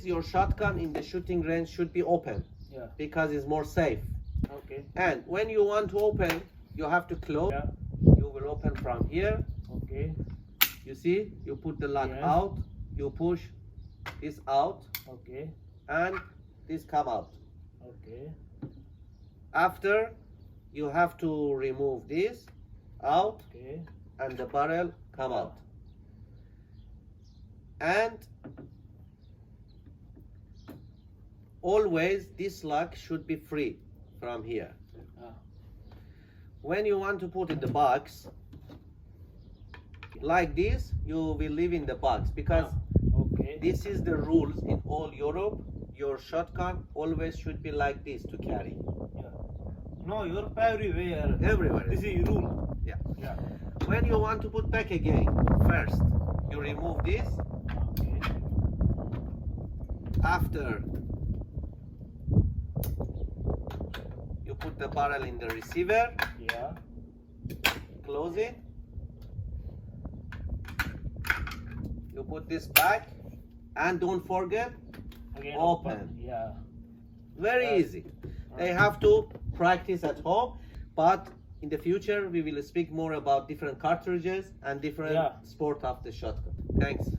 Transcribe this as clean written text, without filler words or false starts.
your shotgun in the shooting range should be open Yeah. because it's more safe. Okay. And when you want to open, you have to close. Yeah. You will open from here. Okay. You see, you put the lock Yes. out, you push this out, Okay. and this come out. Okay. After, you have to remove this out, Okay. and the barrel come out. And always this lock should be free from here. Ah. When you want to put in the box like this, you will leave in the box because Okay. this is the rules in all Europe. Your shotgun always should be like this to carry Yeah. No, Europe everywhere. everywhere. This is rule. Yeah. Yeah. When you want to put back again, first you remove this. Okay. After, you put the barrel in the receiver, Yeah. close it. You put this back, and don't forget, Again Open. Yeah. very easy. They have to practice at home, but in the future we will speak more about different cartridges and different Yeah. sport of the shotgun. Thanks.